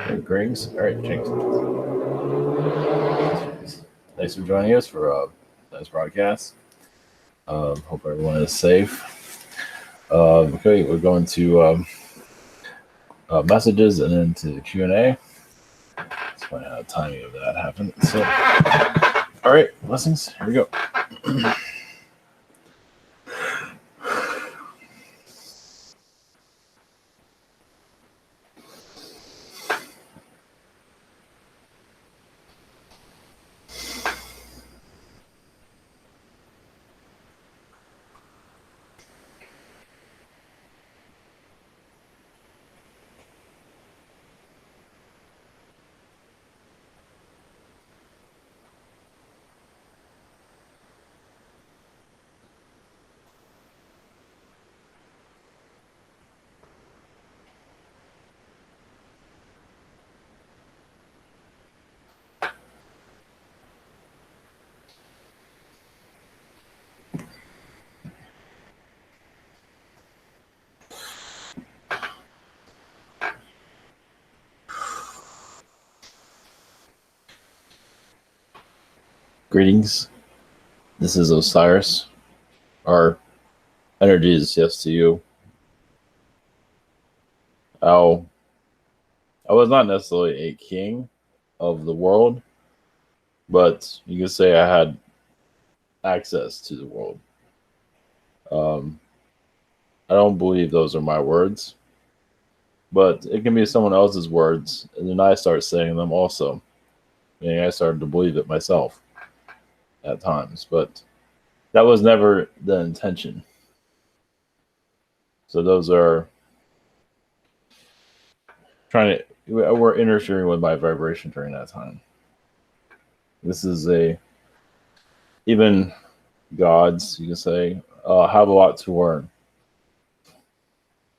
Greetings. All right, James. Thanks for joining us for this broadcast. Hope everyone is safe. Okay, we're going to messages and then to the Q&A. Let's find out how the timing of that happened. So, all right, blessings. Here we go. Greetings. This is Osiris. Our energy is yes to you. I was not necessarily a king of the world, but you could say I had access to the world. I don't believe those are my words, but it can be someone else's words, and then I start saying them also. And I started to believe it myself at times, but that was never the intention. So those are we're interfering with my vibration during that time. This is even gods, you can say, have a lot to learn,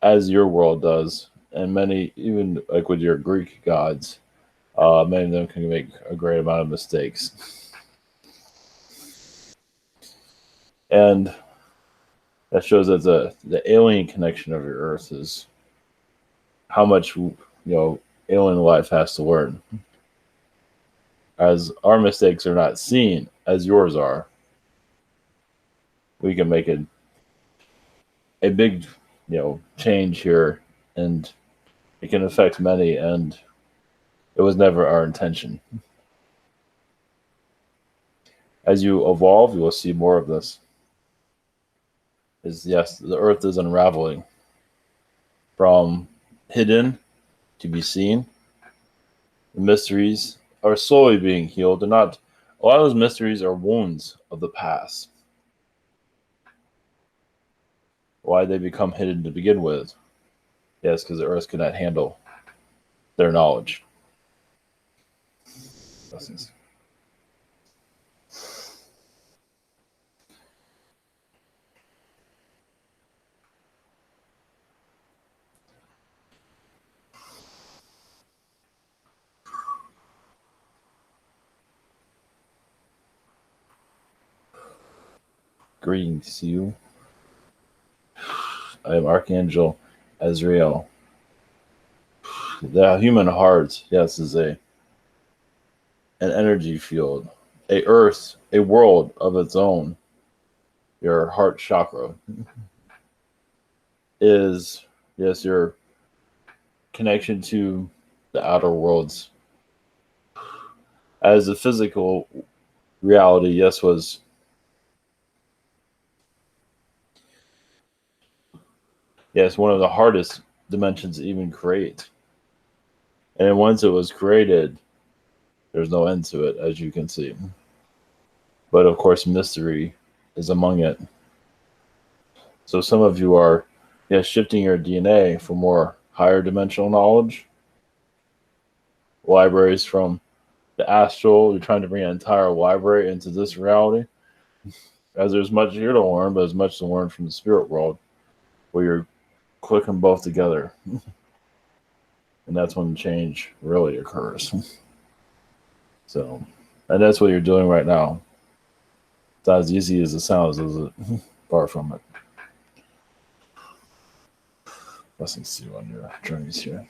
as your world does, and many, even like with your Greek gods, many of them can make a great amount of mistakes. And that shows that the alien connection of your Earth is how much alien life has to learn, as our mistakes are not seen as yours are. We can make a big change here, and it can affect many, and it was never our intention. As you evolve, you will see more of this. Yes, the Earth is unraveling from hidden to be seen. The mysteries are slowly being healed. A lot of those mysteries are wounds of the past. Why they become hidden to begin with? Yes, because the Earth cannot handle their knowledge. Blessings. Greetings to you. I am Archangel Azrael. The human heart, yes, is an energy field, a world of its own. Your heart chakra is, yes, your connection to the outer worlds. As a physical reality, yes, was one of the hardest dimensions to even create. And once it was created, there's no end to it, as you can see. But of course, mystery is among it. So some of you are, shifting your DNA for more higher dimensional knowledge. Libraries from the astral, you're trying to bring an entire library into this reality. As there's much here to learn, but there's much to learn from the spirit world, where you're clicking both together. And that's when change really occurs. So, and that's what you're doing right now. It's not as easy as it sounds, is it? Far from it. Blessings to you on your journeys here.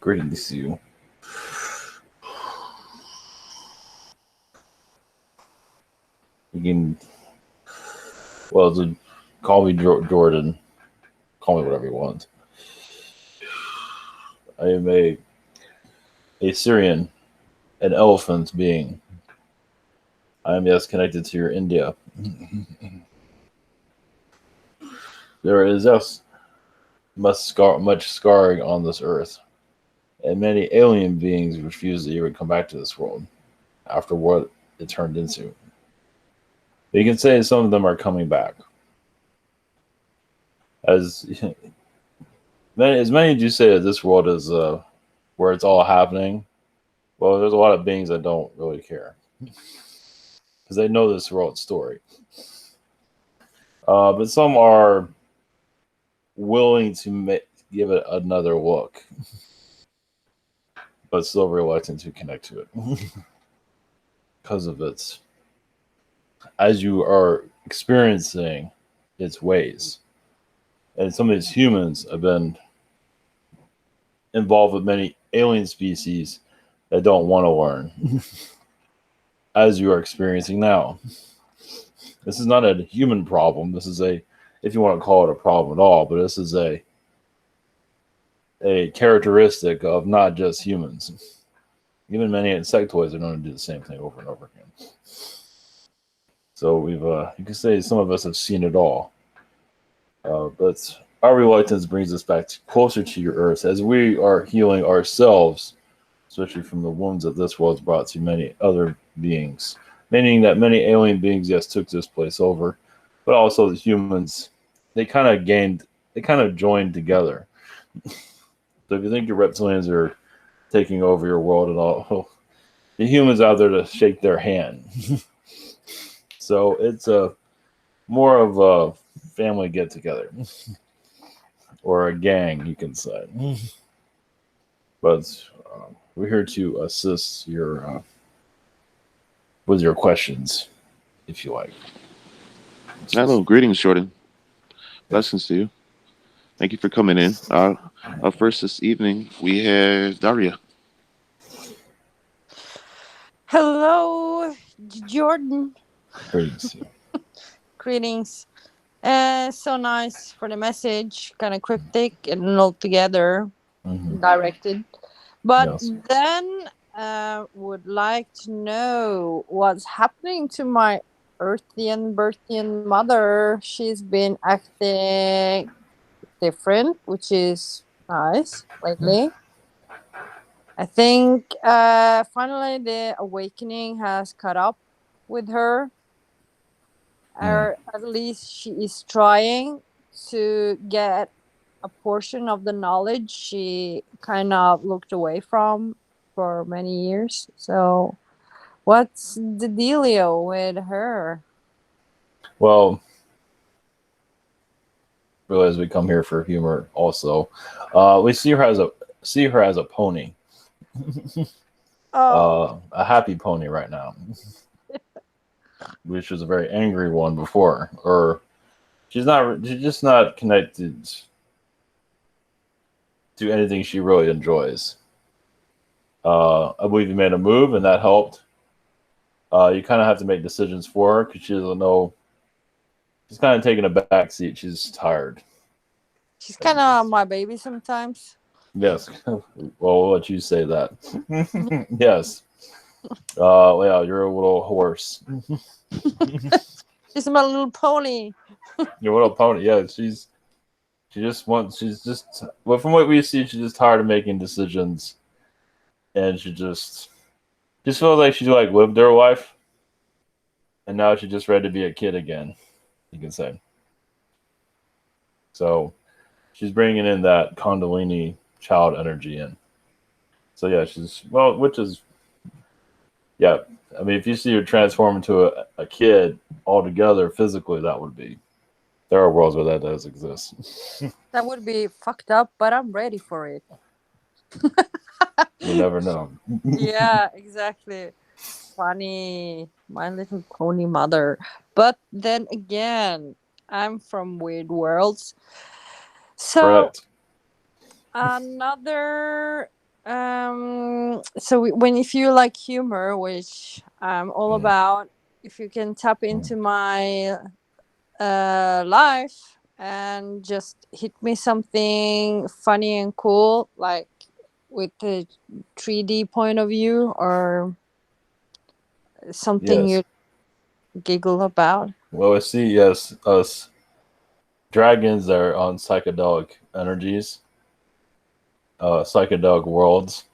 Greetings to you. You can, well, call me Jordan. Call me whatever you want. I am a Sirian, an elephant being. I am, yes, connected to your India. There is, yes, much scarring on this earth, and many alien beings refuse to even come back to this world after what it turned into. But you can say some of them are coming back. As many do say that this world is where it's all happening. Well, there's a lot of beings that don't really care because they know this world story. But some are willing to give it another look, but still reluctant to connect to it because of its, as you are experiencing its ways. And some of these humans have been involved with many alien species that don't want to learn, as you are experiencing now. This is not a human problem. This is if you want to call it a problem at all, but this is a characteristic of not just humans. Even many insectoids are known to do the same thing over and over again. So we've, you can say some of us have seen it all. But our reluctance brings us back closer to your earth as we are healing ourselves, especially from the wounds that this world's brought to many other beings. Meaning that many alien beings, yes, took this place over, but also the humans, they kind of joined together. So if you think your reptilians are taking over your world and all, the humans out there to shake their hand. So it's more of a family get together, or a gang, you can say. But we're here to assist with your questions, if you like. Hello, greetings, Jordan. Blessings to you. Thank you for coming in. First this evening, we have Daria. Hello, Jordan. Greetings. Greetings. So nice for the message. Kind of cryptic and altogether directed. But Yes. then would like to know what's happening to my Earthian Berthian mother. She's been acting different, which is nice lately. I think finally the awakening has caught up with her, or at least she is trying to get a portion of the knowledge she kind of looked away from for many years. So, what's the dealio with her? Well, realize we come here for humor also. We see her as a pony. A happy pony right now. Which was a very angry one before. Or she's just not connected to anything she really enjoys. I believe you made a move and that helped. You kind of have to make decisions for her because she doesn't know. She's kind of taking a back seat. She's tired. She's kind of my baby sometimes. Yes. Well, we'll let you say that. Yes. Yeah, you're a little horse. She's my little pony. Your little pony. Yeah, she's just, well, from what we see, she's just tired of making decisions. And she just feels like she lived her life. And now she's just ready to be a kid again, you can say. So she's bringing in that Kundalini child energy in. So yeah, which is, yeah. I mean, if you see her transform into a kid altogether physically, that would be. There are worlds where that does exist. That would be fucked up, but I'm ready for it. You never know. Yeah, exactly. Funny, My Little Pony mother. But then again, I'm from weird worlds. So Correct. another When if you like humor, which I'm all about, if you can tap into my life and just hit me something funny and cool, like with the 3D point of view or something Yes. you giggle about. Well, I see. Yes, us dragons are on psychedelic energies, psychedelic worlds.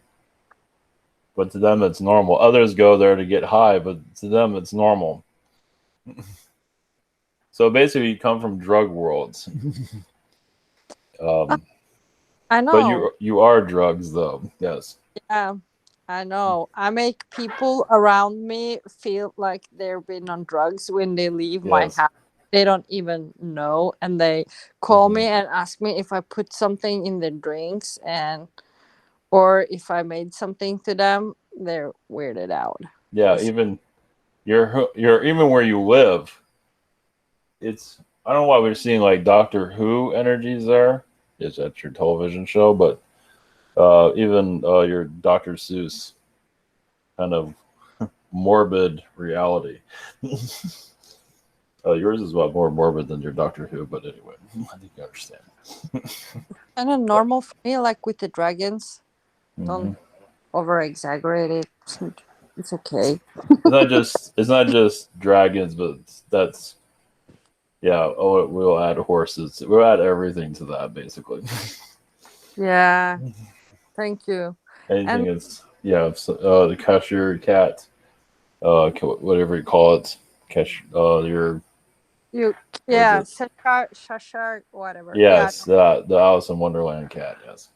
But to them, it's normal. Others go there to get high, but to them, it's normal. So basically, you come from drug worlds. Um, I but know. you are drugs, though. Yes. Yeah, I know. I make people around me feel like they've been on drugs when they leave my Yes. house. They don't even know, and they call me and ask me if I put something in the drinks and or if I made something to them. They're weirded out. Yeah. Even you're even where you live. It's I don't know why we're seeing like Doctor Who energies there. Is that your television show? But even your Dr. Seuss kind of morbid reality. Yours is a lot more morbid than your Doctor Who, but anyway, I think you understand. Kind of normal for me, like with the dragons. Don't over exaggerate it. It's okay. It's not just dragons, but that's yeah. Oh, we'll add horses. We'll add everything to that basically. Yeah. Thank you. Anything And is yeah. So, the cashier cat, whatever you call it, catch your you, what is yeah, it? Cheshire, whatever. Yeah, Yes, the Alice in Wonderland cat. Yes,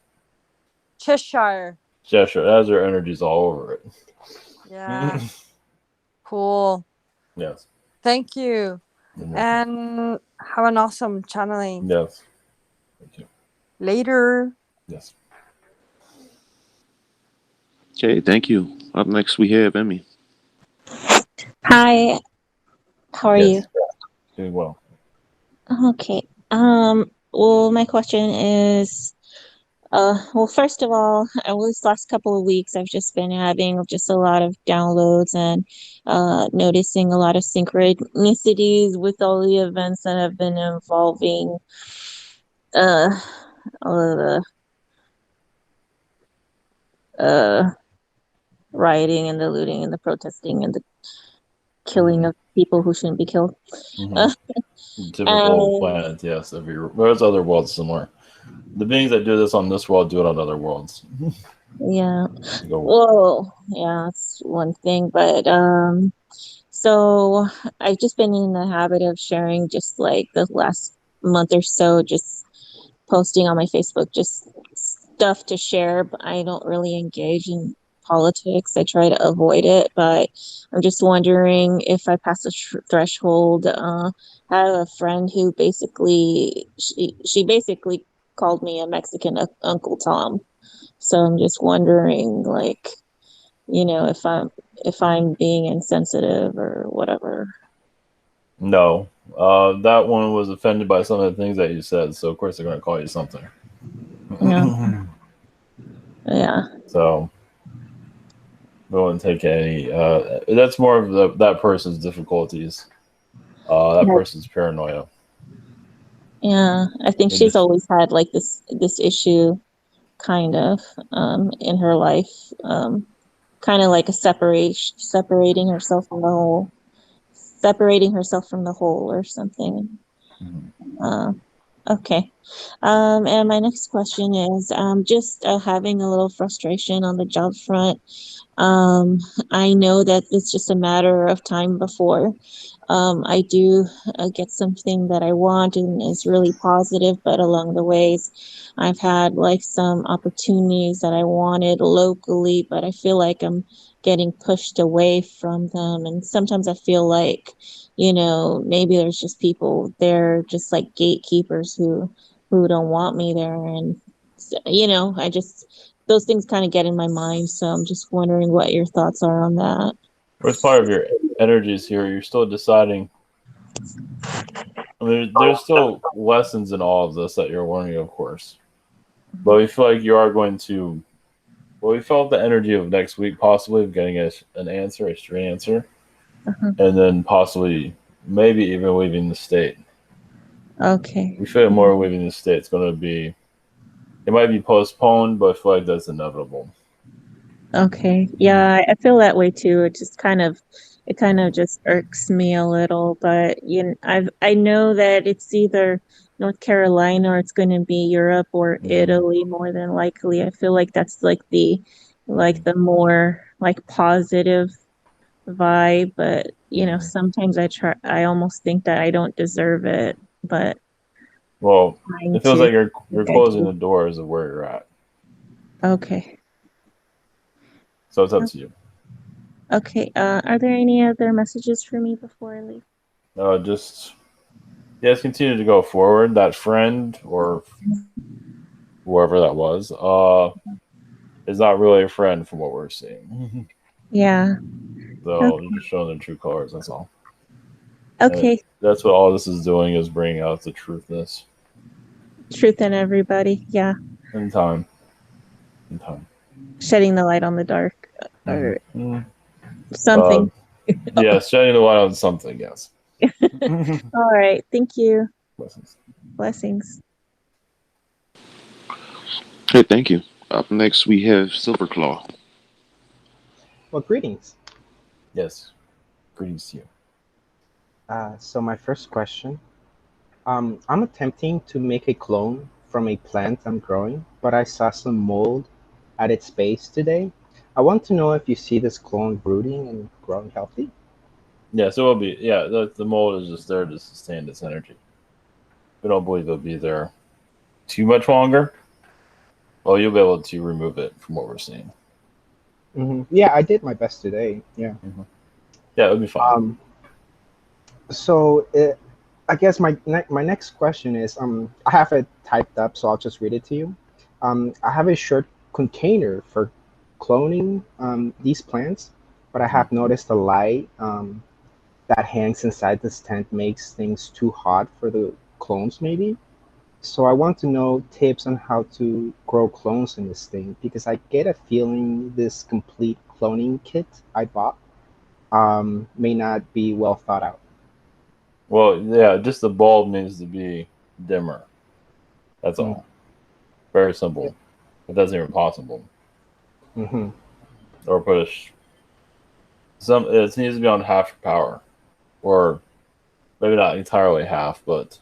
Cheshire. Cheshire. It has their energies all over Yeah, it. cool. Yes. Thank you. And have an awesome channeling. Yes. Thank you. Later. Yes. Okay, thank you. Up next, we have Emmy. Hi, how are you? Yes. Doing well. Okay. Well, my question is, well, first of all, this last couple of weeks, I've just been having just a lot of downloads and noticing a lot of synchronicities with all the events that have been involving all of the rioting and the looting and the protesting and the killing of people who shouldn't be killed. Typical planet, yes. There's other worlds similar. The beings that do this on this world do it on other worlds. Yeah. Well, yeah, that's one thing, but so I've just been in the habit of sharing just like the last month or so, just posting on my Facebook, just stuff to share, but I don't really engage in politics. I try to avoid it, but I'm just wondering if I pass a threshold. I have a friend who basically, she basically called me a Mexican Uncle Tom. So I'm just wondering, like, if I'm being insensitive or whatever. No. That one was offended by some of the things that you said, so of course they're going to call you something. Yeah. Yeah. So we won't take any. That's more of that person's difficulties. That person's paranoia. Yeah, I think she's always had like this issue, kind of, in her life, kind of like a separating herself from the whole, or something. Okay. And my next question is, just having a little frustration on the job front. I know that it's just a matter of time before I do get something that I want and is really positive, but along the ways I've had like some opportunities that I wanted locally, but I feel like I'm getting pushed away from them. And sometimes I feel like, maybe there's just people there, just like gatekeepers who don't want me there. And, I just, those things kind of get in my mind. So I'm just wondering what your thoughts are on that. What's part of your energies here? You're still deciding. I mean, there's still lessons in all of this that you're learning, of course. But we feel like you are going to Well, we felt the energy of next week, possibly of getting an answer, a straight answer, Uh-huh. and then possibly, maybe even leaving the state. Okay. We feel more leaving the state. It's going to be, it might be postponed, but I feel like that's inevitable. Okay. Yeah, I feel that way too. It kind of just irks me a little, but I know that it's either North Carolina or it's going to be Europe or Italy more than likely. I feel like that's like the more like positive vibe, but sometimes I almost think that I don't deserve it, but Well, trying it feels to like you're think I closing do. the doors of where you're at. Okay. So it's up to you. Okay. Are there any other messages for me before I leave? Just continue to go forward. That friend or whoever that was, is not really a friend from what we're seeing. Yeah. So you're just showing their true colors. That's all. Okay. That's what all this is doing, is bringing out the truthness. Truth in everybody. Yeah. In time. Shedding the light on the dark or Mm-hmm. something. Yeah, shedding the light on something. Yes. All right. Thank you. Blessings. Blessings. Hey, thank you. Up next, we have Silverclaw. Well, greetings. Yes. Greetings to you. So my first question, I'm attempting to make a clone from a plant I'm growing, but I saw some mold at its base today. I want to know if you see this clone brooding and growing healthy. Yeah, so it'll be, the mold is just there to sustain its energy. We don't believe it'll be there too much longer. Well, you'll be able to remove it from what we're seeing. Yeah, I did my best today. Yeah. Yeah, it'll be fine. So I guess my next question is, I have it typed up, so I'll just read it to you. I have a short container for cloning these plants, but I have noticed the light that hangs inside this tent makes things too hot for the clones, maybe. So I want to know tips on how to grow clones in this thing, because I get a feeling this complete cloning kit I bought may not be well thought out. Well, yeah, just the bulb needs to be dimmer. That's all. Very simple. But that's even possible. Mm-hmm. Or put it needs to be on half power, or maybe not entirely half, but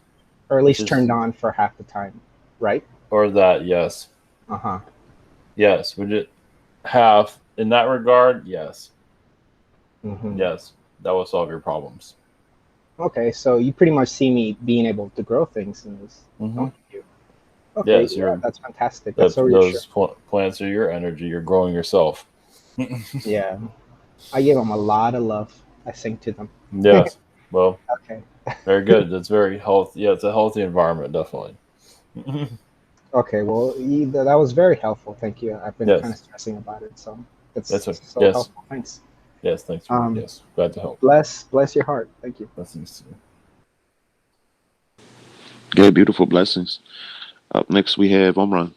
Or at least just turned on for half the time, right? or that. Yes, Uh-huh. yes. Would it half in that regard? Yes, Mm-hmm. yes. That will solve your problems. Okay, so you pretty much see me being able to grow things in this. Don't you? Okay, Yes, yeah, that's fantastic. That's so reassuring. those plants are your energy. You're growing yourself. Yeah, I give them a lot of love. I sing to them. Yes. Well, Okay. very good. That's very healthy. Yeah, it's a healthy environment, definitely. Okay, well, that was very helpful. Thank you. I've been kind of Yes. stressing about it, so That's it's right. so Yes. helpful. Thanks. Yes. Thanks. Yes. Glad to help. Bless your heart. Thank you. Blessings to you. Okay, beautiful blessings. Up next, we have Omran.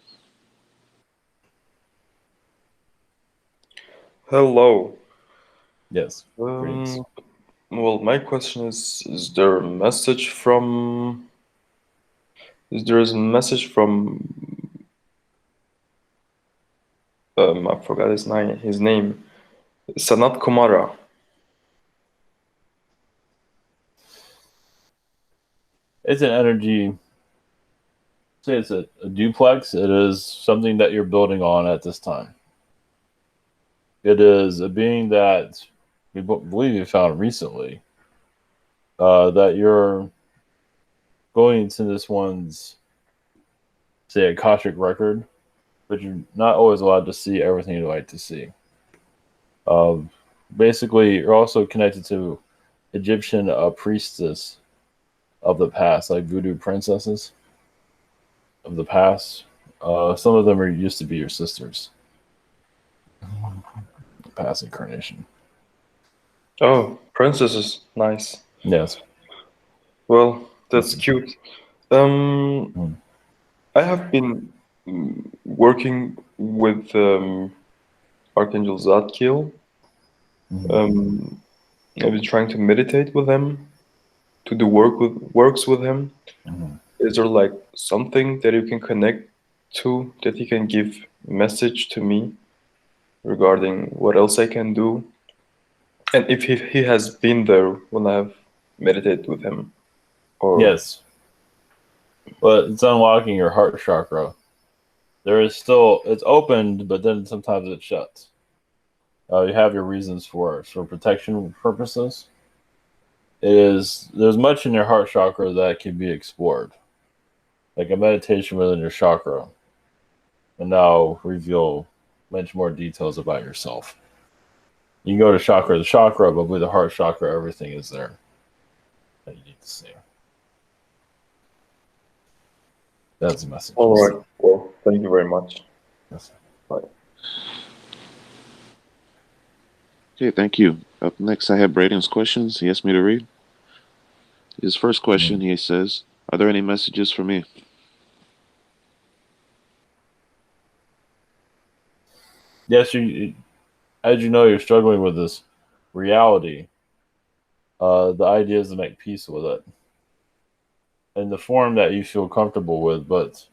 Hello. Yes. Greetings. Well, my question is there a message from I forgot his name. Sanat Kumara. It's an energy. Say it's a duplex. It is something that you're building on at this time. It is a being that we believe you found recently. That you're going into this one's, say, Akashic record, but you're not always allowed to see everything you'd like to see. Basically, you're also connected to Egyptian priestess of the past, like voodoo princesses of the past. Some of them used to be your sisters. Past incarnation. Oh, princess is nice. Yes. Well, that's cute. I have been working with Archangel Zadkiel. I've been trying to meditate with him, to do works with him. Is there like something that you can connect to, that he can give message to me regarding what else I can do? And if he has been there when I have meditated with him? Or Yes. But it's unlocking your heart chakra. There is still, it's opened, but then sometimes it shuts. You have your reasons for it. For protection purposes, there's much in your heart chakra that can be explored. Like a meditation within your chakra. And now reveal much more details about yourself. You can go to chakra to chakra, but with the heart chakra, everything is there that you need to see. That's the message. all right. Well, thank you very much. Yes. Bye. Okay, thank you. Up next, I have Bradens Questions. He asked me to read. His first question, he says, "Are there any messages for me?" Yes, as you know, you're struggling with this reality. The idea is to make peace with it in the form that you feel comfortable with, but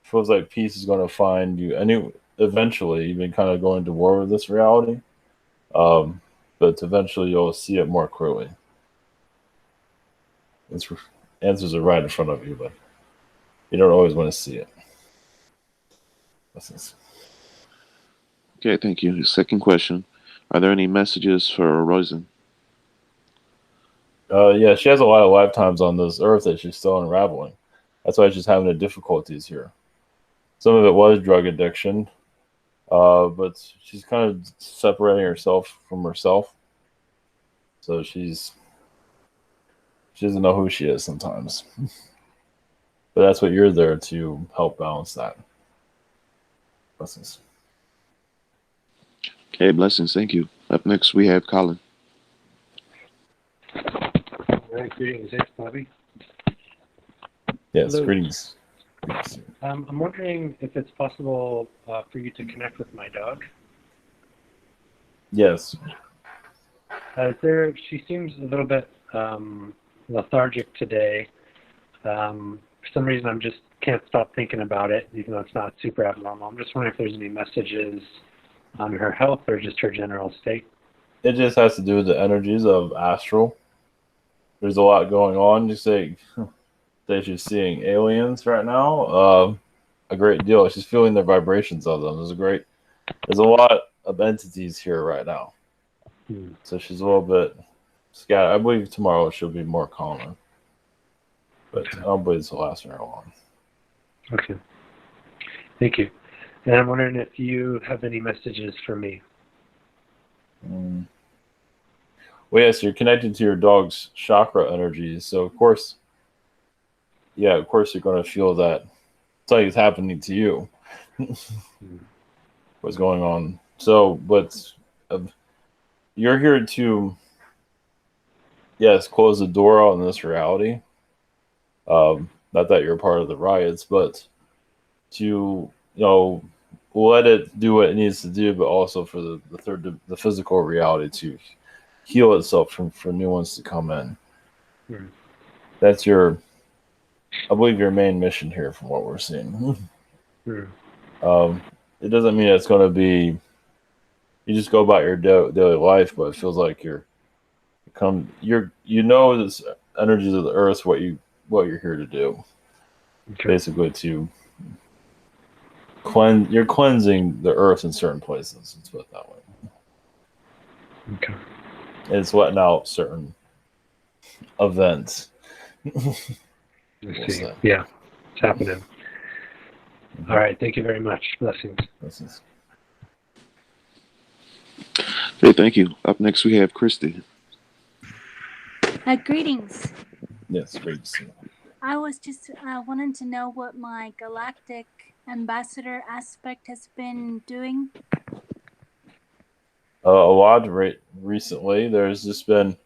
feels like peace is going to find you. Eventually, you've been kind of going to war with this reality, but eventually you'll see it more clearly. Answers are right in front of you, but you don't always want to see it. Okay, thank you. His second question, are there any messages for Rosen? Yeah, she has a lot of lifetimes on this earth that she's still unraveling. That's why she's having the difficulties here. Some of it was drug addiction, but she's kind of separating herself from herself. So she doesn't know who she is sometimes. But that's what you're there to help balance that. Blessings. Okay, blessings. Thank you. Up next, we have Colin. Greetings, it's Bobby. Yes, Hello. greetings. I'm wondering if it's possible for you to connect with my dog. Yes. She seems a little bit lethargic today. For some reason, I just can't stop thinking about it, even though it's not super abnormal. I'm just wondering if there's any messages on her health or just her general state. It just has to do with the energies of astral. There's a lot going on. You say that she's seeing aliens right now. A great deal. She's feeling the vibrations of them. There's a lot of entities here right now. So she's a little bit scattered. I believe tomorrow she'll be more calmer. But I don't believe this will last very long. Okay. Thank you. And I'm wondering if you have any messages for me. Well, yes, you're connected to your dog's chakra energies. So, of course, you're going to feel that. It's like it's happening to you. What's going on? So, but you're here to, close the door on this reality. Not that you're part of the riots, but to, let it do what it needs to do, but also for the physical reality to heal itself for new ones to come in. That's I believe, your main mission here from what we're seeing. It doesn't mean it's going to be, you just go about your daily life, but it feels like this energies of the earth, what you're here to do. Okay. Basically to you're cleansing the earth in certain places. Let's put it that way. Okay. And it's letting out certain events. I see. Yeah, it's happening. All right. Thank you very much. Blessings. Blessings. Okay, thank you. Up next, we have Christie. Greetings. Yes, great to see you. I was just wanting to know what my galactic ambassador aspect has been doing. A lot recently. There's just been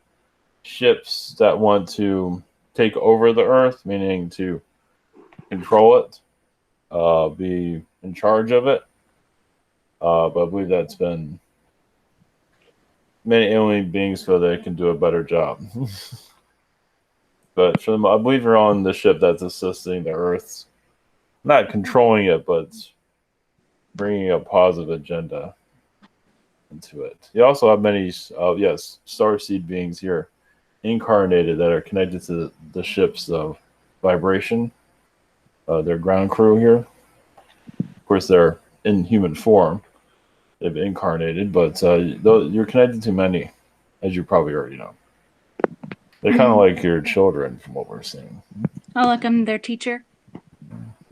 ships that want to take over the Earth, meaning to control it, be in charge of it. But I believe that's been many alien beings feel they can do a better job. But for them, I believe you're on the ship that's assisting the Earth, not controlling it, but bringing a positive agenda into it. You also have many, yes, starseed beings here, incarnated, that are connected to the ship's vibration. Their ground crew here. Of course, they're in human form. They've incarnated, but you're connected to many, as you probably already know. They're kind of like your children, from what we're seeing. Oh, like I'm their teacher?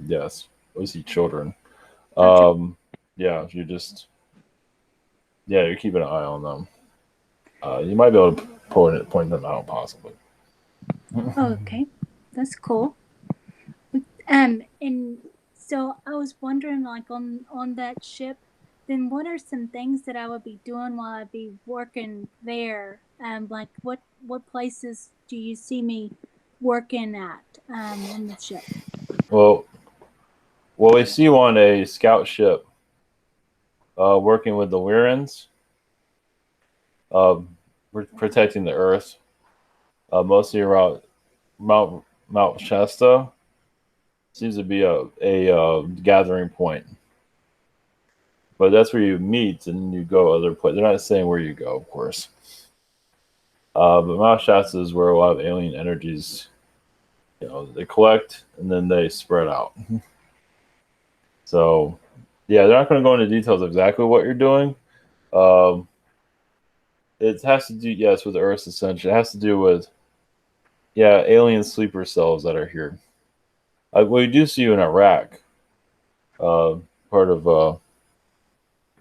Yes, we see children. Gotcha. Yeah, you're keeping an eye on them. You might be able to point them out, possibly. Oh, okay. That's cool. And so I was wondering, like on that ship, then what are some things that I would be doing while I'd be working there? Like what places do you see me working at on the ship? Well, we see you on a scout ship, working with the Wirens, protecting the Earth, mostly around Mount Shasta. Seems to be a gathering point. But that's where you meet and you go other places. They're not saying where you go, of course. But Mount Shasta is where a lot of alien energies, they collect and then they spread out. So, yeah, they're not going to go into details exactly what you're doing. It has to do, yes, with the Earth's ascension. It has to do with, alien sleeper cells that are here. We do see you in Iraq, part of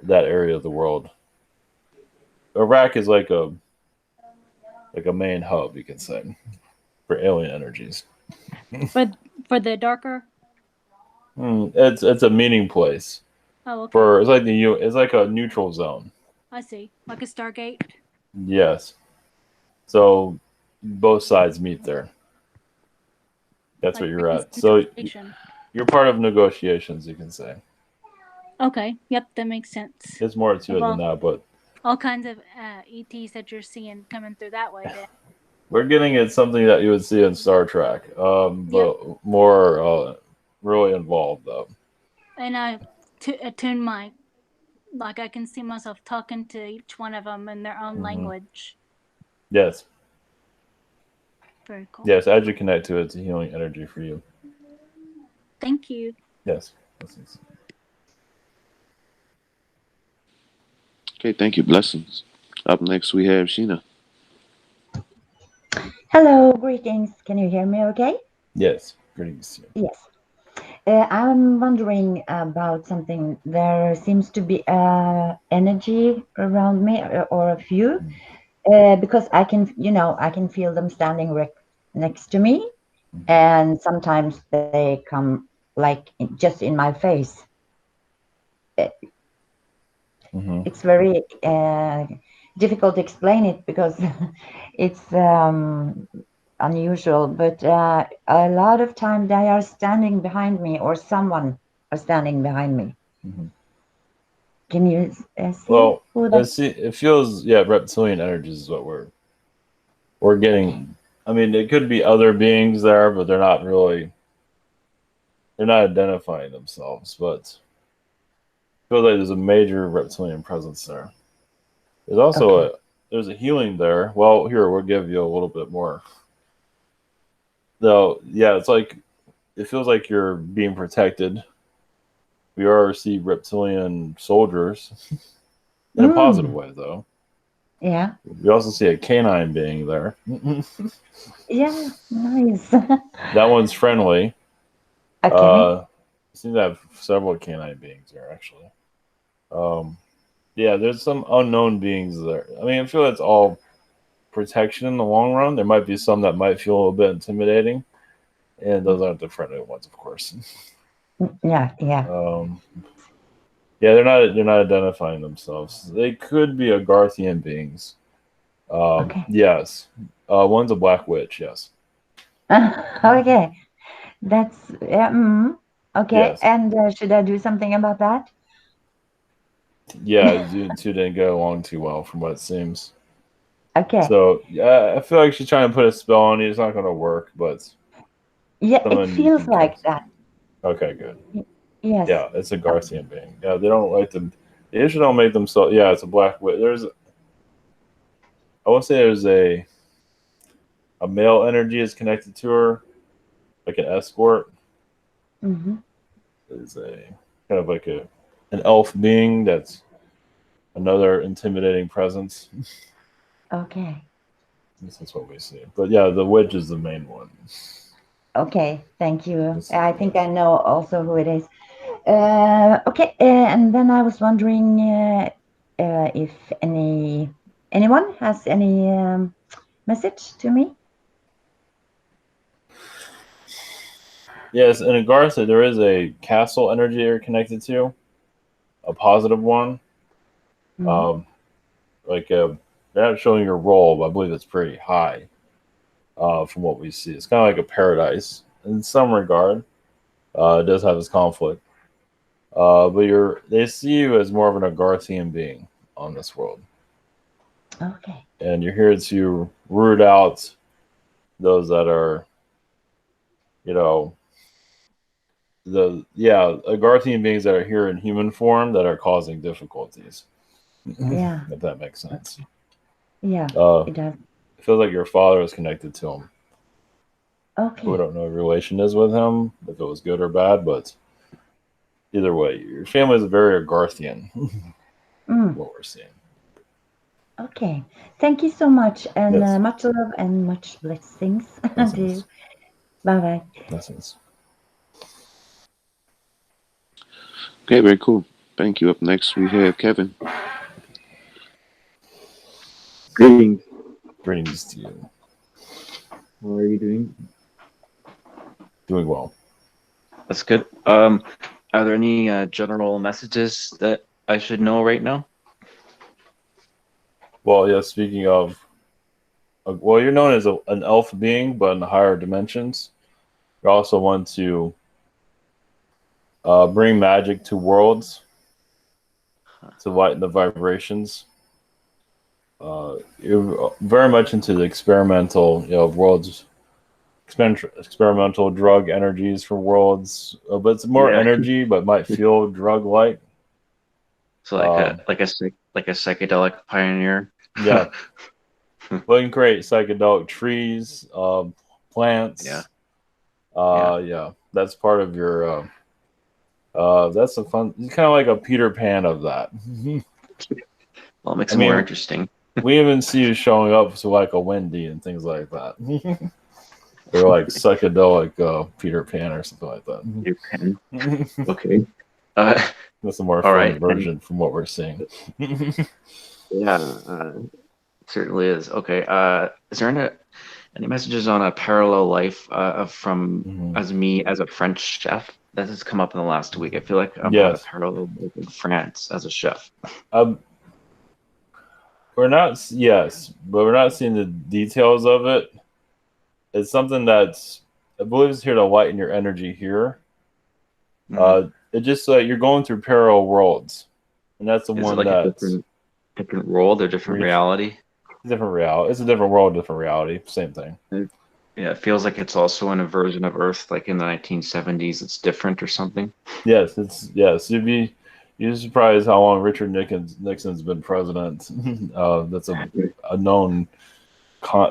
that area of the world. Iraq is like a main hub, you can say, for alien energies. For the darker. It's a meeting place. Oh, okay. It's like a neutral zone. I see, like a Stargate. Yes. So both sides meet there. That's Like what you're at. So negotiation. you're part of negotiations, you can say. Okay. Yep, that makes sense. There's more to it than that, but all kinds of ETs that you're seeing coming through that way. Then we're getting at something that you would see in Star Trek, but more really involved though. And I attune my, like I can see myself talking to each one of them in their own language. Yes. Very cool. Yes, as you connect to it, it's a healing energy for you. Thank you. Yes. Okay, thank you. Blessings. Up next, we have Sheena. Hello, greetings. Can you hear me okay? Yes, greetings. Yes. I'm wondering about something. There seems to be energy around me, or a few, because I can feel them standing next to me, and sometimes they come like just in my face. It's very difficult to explain it because it's unusual, but a lot of time they are standing behind me, or someone are standing behind me. Can you see? Well, it feels, reptilian energies is what we're getting. I mean, it could be other beings there, but they're not identifying themselves, but I feel like there's a major reptilian presence there. There's also there's a healing there. Well, here, we'll give you a little bit more. Though, it's like, it feels like you're being protected. We already see reptilian soldiers in a positive way, though. Yeah. We also see a canine being there. Yeah, nice. That one's friendly. Okay. Seems to have several canine beings there, actually. There's some unknown beings there. I mean, I feel it's all protection in the long run. There might be some that might feel a little bit intimidating, and those aren't the friendly ones, of course. Yeah. They're not identifying themselves. They could be Agarthian beings. Yes. One's a black witch. Yes. Okay. That's okay. Yes. And should I do something about that? Yeah, you two didn't get along too well, from what it seems. Okay. So yeah, I feel like she's trying to put a spell on you. It's not going to work, but Yeah, it someone you feels can like connect. that. Okay, good. Yes. Yeah, it's a Garcian being. Yeah, they don't like them. They usually don't make themselves. Yeah, it's a black witch. I won't say there's a male energy is connected to her, like an escort. Mm-hmm. There's a kind of like an elf being that's another intimidating presence. Okay. This is what we see. But yeah, the witch is the main one. Okay. Thank you. Yes, I think yes. I know also who it is. Okay. And then I was wondering if anyone has any message to me. Yes, in Agartha, there is a castle energy you're connected to, a positive one. Mhm. Like they're not showing your role, but I believe it's pretty high from what we see. It's kind of like a paradise in some regard. It does have its conflict, but they see you as more of an Agarthian being on this world, Okay. and you're here to root out those that are, you know, Agarthian beings that are here in human form that are causing difficulties. Yeah. If that makes sense. Yeah. Uh, It does. it feels like your father is connected to him. We Okay. don't know what your relation is with him, if it was good or bad, but either way, your family is very Agarthian, Mm. what we're seeing. Okay. Thank you so much, and Yes. much love and much blessings to you. Blessings. Bye bye. Blessings. Okay, very cool. Thank you. Up next, we have Kevin. Greetings. Greetings to you. How are you doing? Doing well. That's good. Are there any general messages that I should know right now? Well, yeah, speaking of, well, you're known as an elf being, but in the higher dimensions. You also want to bring magic to worlds to lighten the vibrations. You're very much into the experimental, worlds, experimental drug energies for worlds, but it's more Yeah. energy, but might feel drug-like. So like a psychedelic pioneer. Yeah, well, you can create psychedelic trees, plants. Yeah. Yeah, that's part of your. That's a fun. It's kind of like a Peter Pan of that. Well, it makes I it more mean, interesting. we even see you showing up to like a Wendy and things like that. They're like psychedelic Peter Pan or something like that. Peter Pan. Okay. Uh, That's a more all fun right. version from what we're seeing. Yeah. Certainly is. Okay. Is there any messages on a parallel life from as me as a French chef? That has come up in the last week. I feel like I'm on a Yes. parallel life in France as a chef. We're not, yes, but we're not seeing the details of it. It's something that's, I believe, is here to lighten your energy here. It just you're going through parallel worlds, and that's the Is one it like a that's different world or different reality? different reality. It's a different world, different reality. Same thing. Yeah, it feels like it's also in a version of Earth, like in the 1970s. It's different or something. Yes, you'd be surprised how long Richard Nixon's been president. That's a known.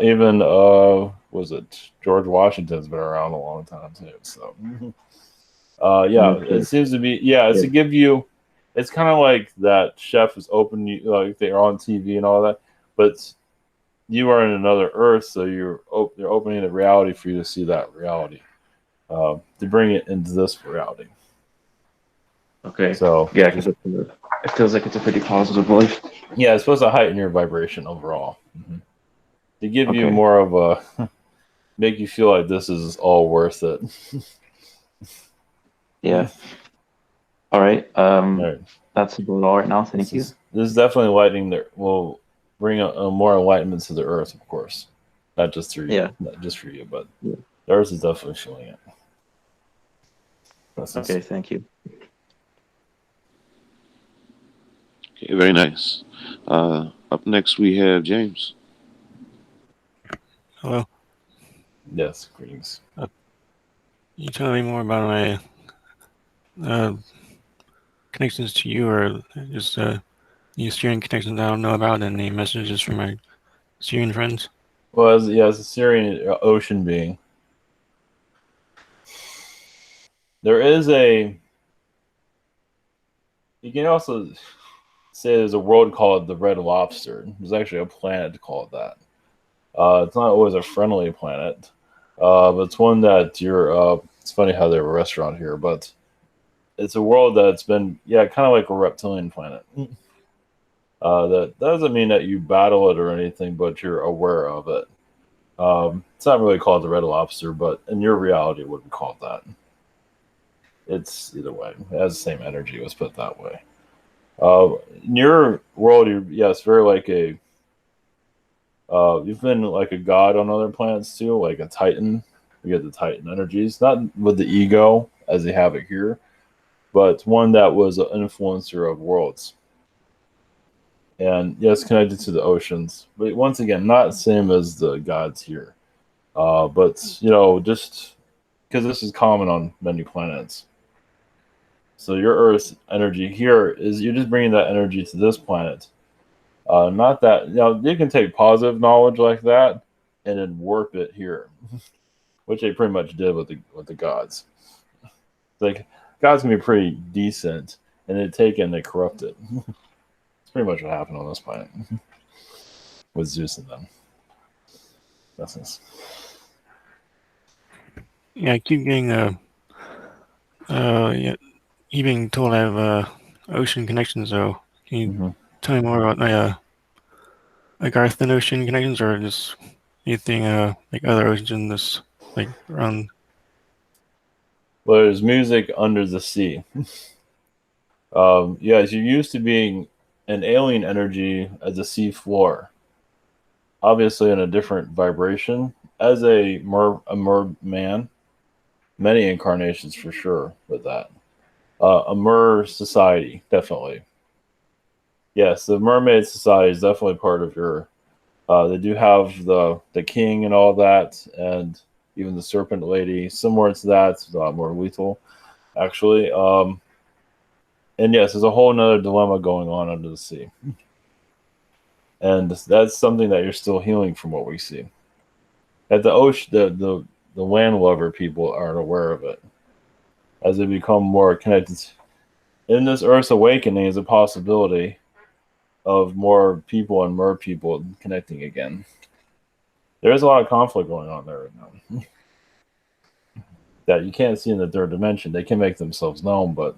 Even was it George Washington's been around a long time too. So, yeah, it seems to be. Yeah, it's to give you. It's kind of like that chef is open, like they're on TV and all that, but you are in another Earth, so they're opening the reality for you to see that reality, to bring it into this reality. Okay. So yeah, because it feels like it's a pretty positive life. Yeah, it's supposed to heighten your vibration overall. To give you more of a, make you feel like this is all worth it. Yeah. All right. All right. That's about all right now. Thank you. This is definitely lightening. Will bring a more enlightenment to the Earth, of course, not just through you, not just for you, but the Earth is definitely showing it. Okay. Thank you. Okay, very nice. Up next, we have James. Hello. Yes, greetings. You tell me more about my connections to you, or just any Sirian connections I don't know about, and any messages from my Sirian friends? Well, as a Sirian ocean being, there is a. You can also say there's a world called the Red Lobster. There's actually a planet called that. It's not always a friendly planet, but it's one that you're. It's funny how they have a restaurant here, but it's a world that's been, kind of like a reptilian planet. That doesn't mean that you battle it or anything, but you're aware of it. It's not really called the Red Lobster, but in your reality, it would be called that. It's either way. It has the same energy. Let's put it that way. In your world, yes, very like a. You've been like a god on other planets too, like a Titan. You get the Titan energies, not with the ego as they have it here, but one that was an influencer of worlds. And yes, connected to the oceans, but once again, not same as the gods here. But just because this is common on many planets. So your Earth's energy here is you're just bringing that energy to this planet. Not that you can take positive knowledge like that and then warp it here, which they pretty much did with the gods. Like gods can be pretty decent, and they take it and they corrupt it. It's pretty much what happened on this planet with Zeus and them. That's nice. Yeah, I keep getting you being told I have ocean connections. So can you tell me more about my like Earth and ocean connections, or just anything like other oceans in this like around? Well, there's music under the sea. Yes, you're used to being an alien energy as a sea floor, obviously in a different vibration as a merman. Many incarnations for sure with that. A mer society, definitely. Yes, the mermaid society is definitely part of your. They do have the king and all that, and even the serpent lady, similar to that. It's a lot more lethal, actually. And yes, there's a whole nother dilemma going on under the sea. And that's something that you're still healing from what we see. At the ocean, the land lover people aren't aware of it. As they become more connected. In this Earth's awakening is a possibility of more people and mer people connecting again. There is a lot of conflict going on there right now. That you can't see in the third dimension. They can make themselves known, but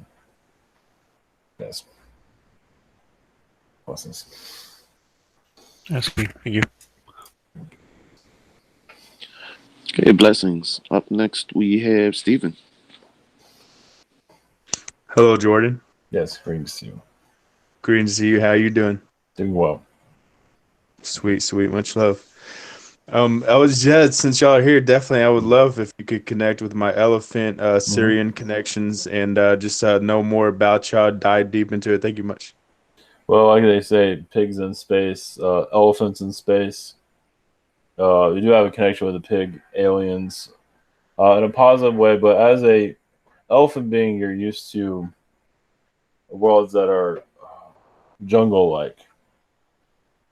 yes. Blessings. That's good. Thank you. Okay, blessings. Up next, we have Stephen. Hello, Jordan. Yes, greetings to you. Greetings to you. How you doing? Doing well. Sweet, sweet. Much love. Since y'all are here, definitely I would love if you could connect with my elephant Sirian connections and just know more about y'all, dive deep into it. Thank you much. Well, like they say, pigs in space, elephants in space. We do have a connection with the pig aliens in a positive way, but as a elephant being, you're used to worlds that are jungle-like.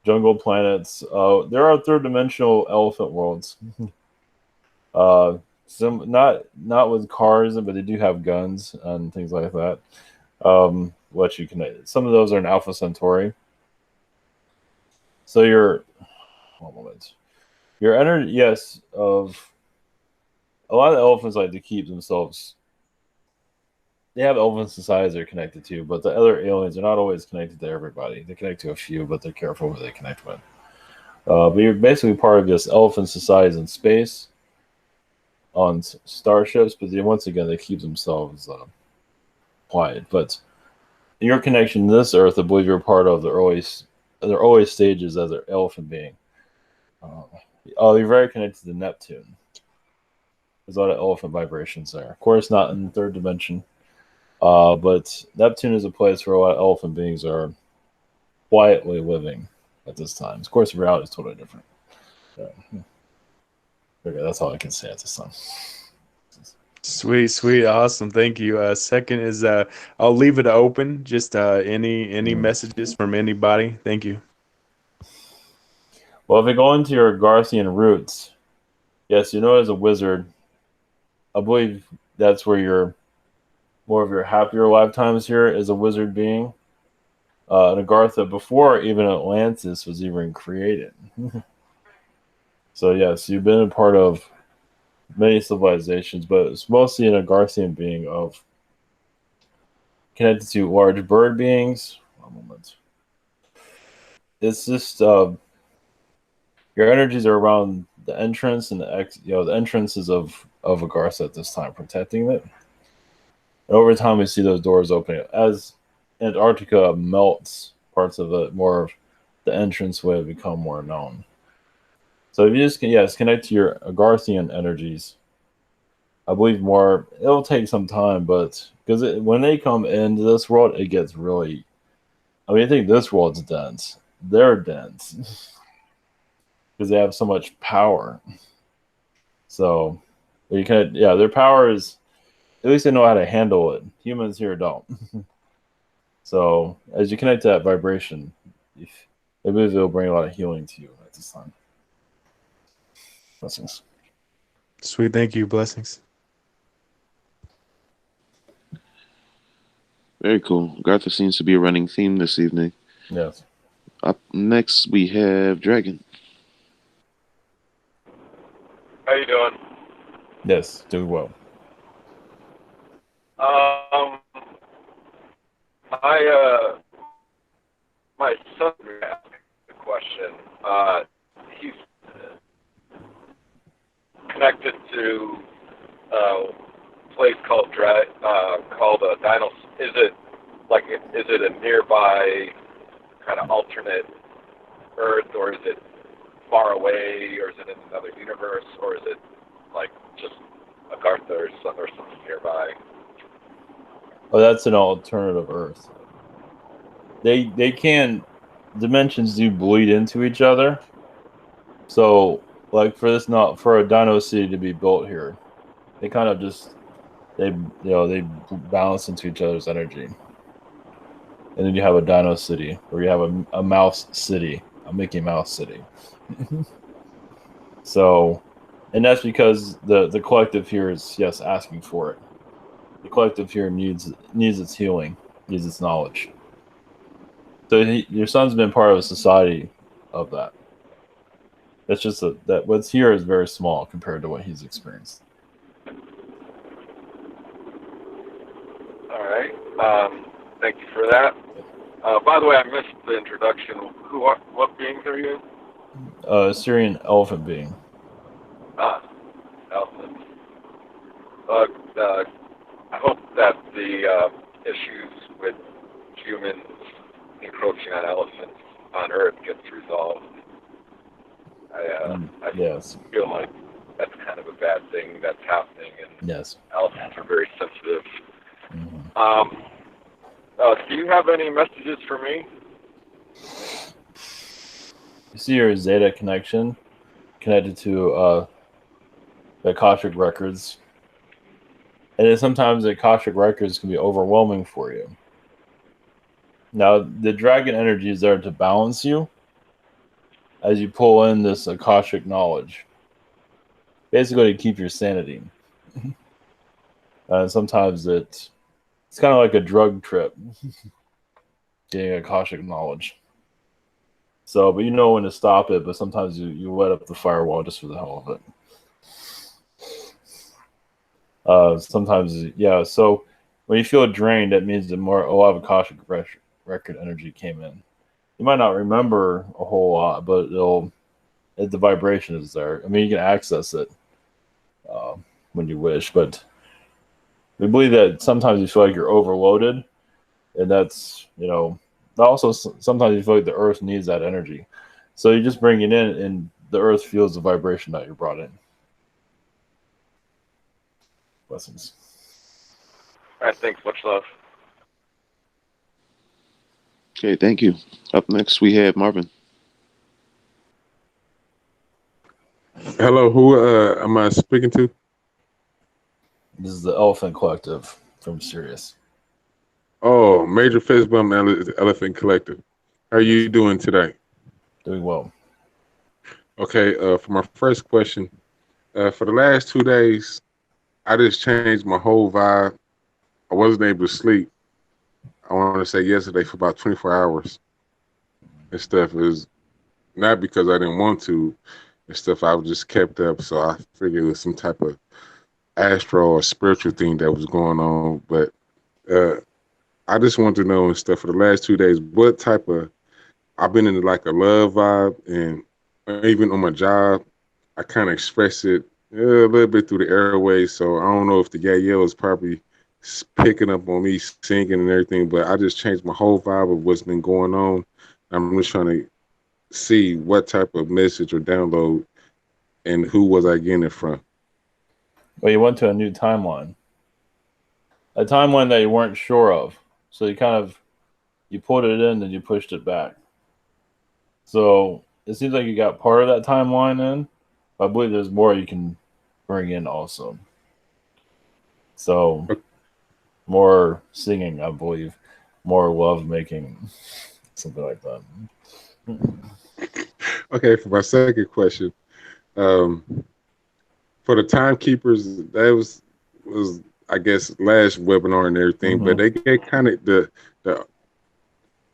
Jungle planets. There are third-dimensional elephant worlds. Some not with cars, but they do have guns and things like that. What you can. Some of those are in Alpha Centauri. So one moment. Your energy, yes, of a lot of elephants like to keep themselves. They have elephant societies they're connected to, but the other aliens are not always connected to everybody. They connect to a few, but they're careful who they connect with. But you're basically part of this elephant societies in space on starships, but once again, they keep themselves quiet. But your connection to this Earth, I believe you're part of the early stages as an elephant being. You're very connected to Neptune. There's a lot of elephant vibrations there. Of course, not in the third dimension. But Neptune is a place where a lot of elephant beings are quietly living at this time. Of course, reality is totally different. Okay, that's all I can say at this time. Sweet, awesome. Thank you. Second is I'll leave it open. Just any messages from anybody. Thank you. Well, if you go into your Garthian roots, yes, you know as a wizard, I believe that's where your more of your happier lifetimes here as a wizard being. In Agartha, before even Atlantis was even created. So yes, you've been a part of many civilizations, but it's mostly an Agarthian being of connected to large bird beings. One moment. It's just your energies are around the entrance and the entrances of Agartha at this time, protecting it. And over time, we see those doors opening as Antarctica melts parts of it. More of the entrance way become more known. So if you just connect to your Agarthian energies, I believe more. It'll take some time, but because when they come into this world, it gets really. I mean, I think this world's dense. They're dense because they have so much power. So you can, their power is at least they know how to handle it. Humans here don't. So as you connect to that vibration, I believe it'll bring a lot of healing to you at this time. Blessings. Sweet, thank you. Blessings. Very cool. Gartha seems to be a running theme this evening. Yes. Up next, we have Dragon. How you doing? Yes, do well. My son asked a question. He's connected to a place called Dinos. Is it a nearby kind of alternate Earth, or is it far away, or is it in another universe, or is it like just Agartha or something nearby? Oh, that's an alternative Earth. They can dimensions do bleed into each other. So like for a Dino City to be built here, they kind of just they balance into each other's energy. And then you have a Dino City, or you have a Mouse City, a Mickey Mouse City. So, and that's because the collective here is asking for it. The collective here needs its healing, needs its knowledge. So your son's been part of a society of that. That's just that what's here is very small compared to what he's experienced. All right. Thank you for that. By the way, I missed the introduction. What beings are you? Sirian elephant being. Elephants. I hope that the issues with humans encroaching on elephants on Earth gets resolved. I feel like that's kind of a bad thing that's happening, and elephants are very sensitive. Mm-hmm. Do you have any messages for me? You see your Zeta connection connected to the Akashic records, and then sometimes the Akashic records can be overwhelming for you. Now the dragon energy is there to balance you as you pull in this Akashic knowledge, basically to keep your sanity. Sometimes it's kind of like a drug trip, getting Akashic knowledge. So, but you know when to stop it, but sometimes you let up the firewall just for the hell of it. Sometimes, so when you feel drained, that means a lot of Akashic record energy came in. You might not remember a whole lot, but the vibration is there. I mean, you can access it when you wish, but we believe that sometimes you feel like you're overloaded, and that's, also sometimes you feel like the Earth needs that energy. So you just bring it in, and the Earth feels the vibration that you brought in. Blessings. All right, thanks. Much love. Okay, thank you. Up next, we have Marvin. Hello, who am I speaking to? This is the Elephant Collective from Sirius. Oh, Major Fistbump Elephant Collective. How are you doing today? Doing well. Okay, for my first question, for the last 2 days, I just changed my whole vibe. I wasn't able to sleep. I want to say yesterday for about 24 hours and stuff. It was not because I didn't want to and stuff. I was just kept up, so I figured it was some type of astral or spiritual thing that was going on. But I just want to know and stuff for the last 2 days, what type of, I've been in like a love vibe, and even on my job, I kind of express it a little bit through the airways. So I don't know if the Yael is probably picking up on me singing and everything, but I just changed my whole vibe of what's been going on. I'm just trying to see what type of message or download and who was I getting it from. Well, you went to a new timeline. A timeline that you weren't sure of. So you pulled it in and you pushed it back. So it seems like you got part of that timeline in. But I believe there's more you can bring in also. So more singing, I believe. More love making. Something like that. Okay, for my second question, for the timekeepers, that was I guess last webinar and everything, but they kind of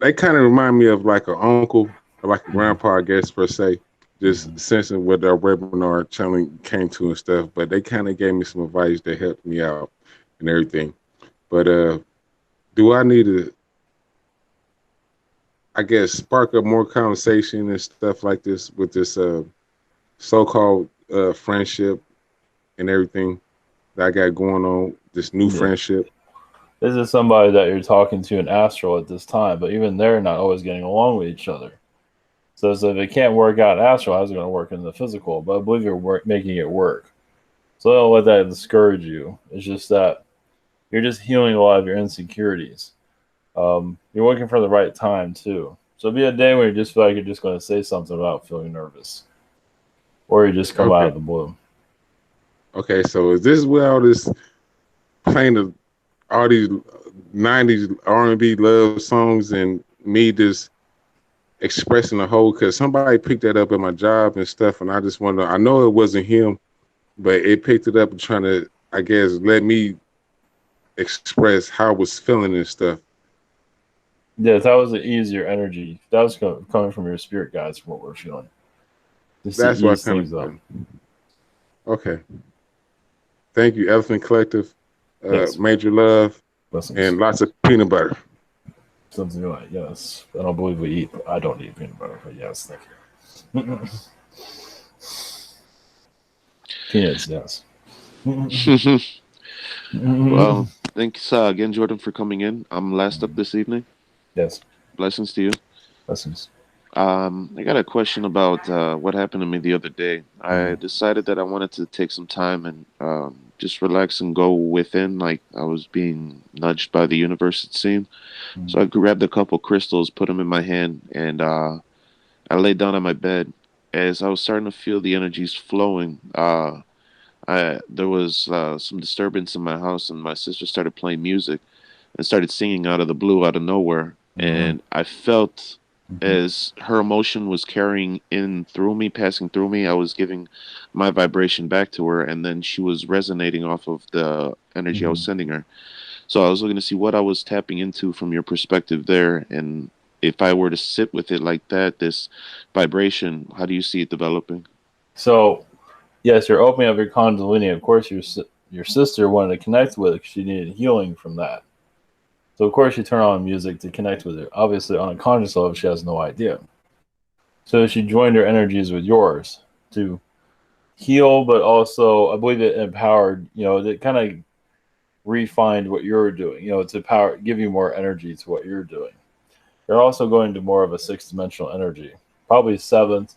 they kind of remind me of like an uncle or like a grandpa, I guess per se. Just sensing what their webinar channel came to and stuff, but they kind of gave me some advice that helped me out and everything. But do I need to, I guess, spark up more conversation and stuff like this with this so-called friendship and everything that I got going on, this new friendship? This is somebody that you're talking to in astral at this time, but even they're not always getting along with each other. So if it can't work out in astral, how's it going to work in the physical? But I believe you're making it work. So don't let that discourage you. It's just that you're just healing a lot of your insecurities. You're looking for the right time too. So it'll be a day where you just feel like you're just going to say something without feeling nervous, or you just come out of the blue. Okay, so is this where all this playing of all these 90s R&B love songs and me just expressing the whole, because somebody picked that up at my job and stuff, and I just wonder, I know it wasn't him, but it picked it up and trying to, I guess, let me express how I was feeling and stuff. Yeah, that was an easier energy. That was coming from your spirit guides, from what we're feeling. That's what things up. Okay. Thank you, Elephant Collective. Yes. Major love. Blessings. And lots of peanut butter. Something like, yes. I don't believe we eat. I don't eat peanut butter, but yes, thank you. Peanuts, yes. Well, thanks again, Jordan, for coming in. I'm last up this evening. Yes. Blessings to you. Blessings. I got a question about what happened to me the other day. I decided that I wanted to take some time and just relax and go within, like I was being nudged by the universe, it seemed. So I grabbed a couple crystals, put them in my hand, and I laid down on my bed. As I was starting to feel the energies flowing, there was some disturbance in my house, and my sister started playing music and started singing out of the blue, out of nowhere. And I felt as her emotion was carrying in through me, passing through me, I was giving my vibration back to her, and then she was resonating off of the energy I was sending her. So I was looking to see what I was tapping into from your perspective there, and if I were to sit with it like that, this vibration, how do you see it developing? So, yes, you're opening up your Kundalini. Of course, your sister wanted to connect with it because she needed healing from that. So, of course, you turn on music to connect with it. Obviously, on a conscious level, she has no idea. So she joined her energies with yours to heal, but also, I believe it empowered, it kind of refined what you're doing, to give you more energy to what you're doing. You're also going to more of a 6-dimensional energy, probably 7th,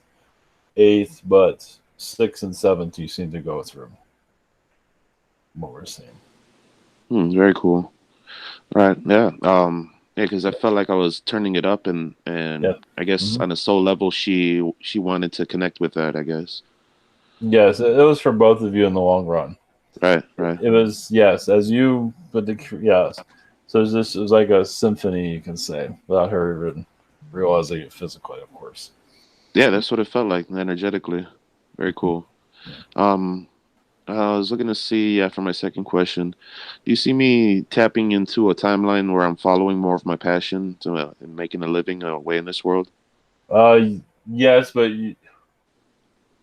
8th, but 6th and 7th you seem to go through. What we're seeing. Very cool. Right. Yeah. Yeah, because I felt like I was turning it up, and Yeah. I guess on a soul level, she wanted to connect with that. I guess. Yes, it was for both of you in the long run. Right. It was, yes, as you, but yes. So it was like a symphony, you can say, without her even realizing it physically, of course. Yeah, that's what it felt like energetically. Very cool. I was looking to see, for my second question, do you see me tapping into a timeline where I'm following more of my passion to and making a living away in this world? Yes, but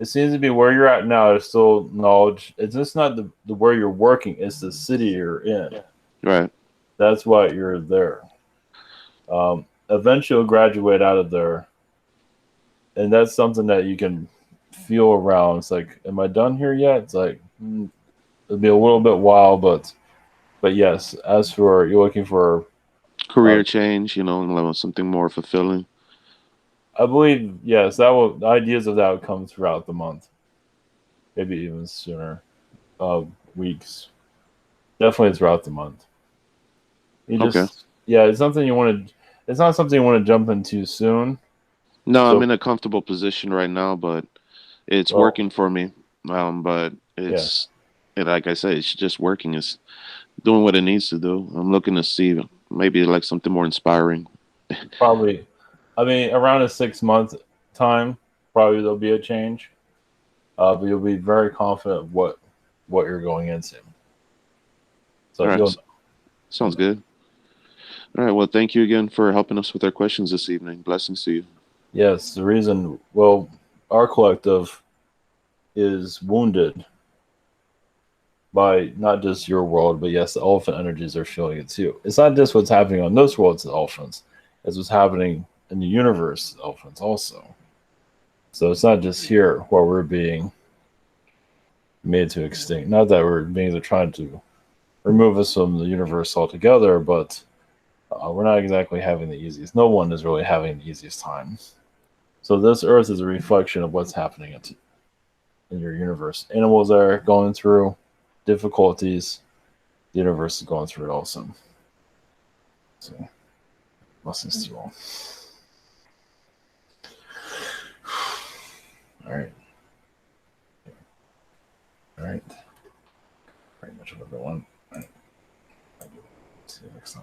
it seems to be where you're at now. There's still knowledge. It's just not the where you're working. It's the city you're in. Right. That's why you're there. Eventually, you'll graduate out of there, and that's something that you can feel around. It's like, am I done here yet? It's like it'll be a little bit while, but yes. As for you're looking for Career change, and something more fulfilling. I believe yes. The ideas of that would come throughout the month, maybe even sooner. Weeks, definitely throughout the month. Okay. It's something you want to. It's not something you want to jump into soon. No, I'm in a comfortable position right now, but it's working for me. But it's like I said, it's just working. It's doing what it needs to do. I'm looking to see maybe like something more inspiring. Probably, I mean, around a 6 month time, probably there'll be a change. But you'll be very confident of what you're going into. So All right. Sounds good. All right. Well, thank you again for helping us with our questions this evening. Blessings to you. Yes, the reason, well, our collective is wounded by not just your world, but yes, the elephant energies are feeling it too. It's not just what's happening on this world to the elephants, it's what's happening in the universe to the elephants also. So it's not just here where we're being made to extinct. Not that they're trying to remove us from the universe altogether, but we're not exactly having the easiest. No one is really having the easiest times. So this Earth is a reflection of what's happening in your universe. Animals are going through difficulties. The universe is going through it also. So, blessings to you all. All right. All right. Very much of everyone. All right. See you next time.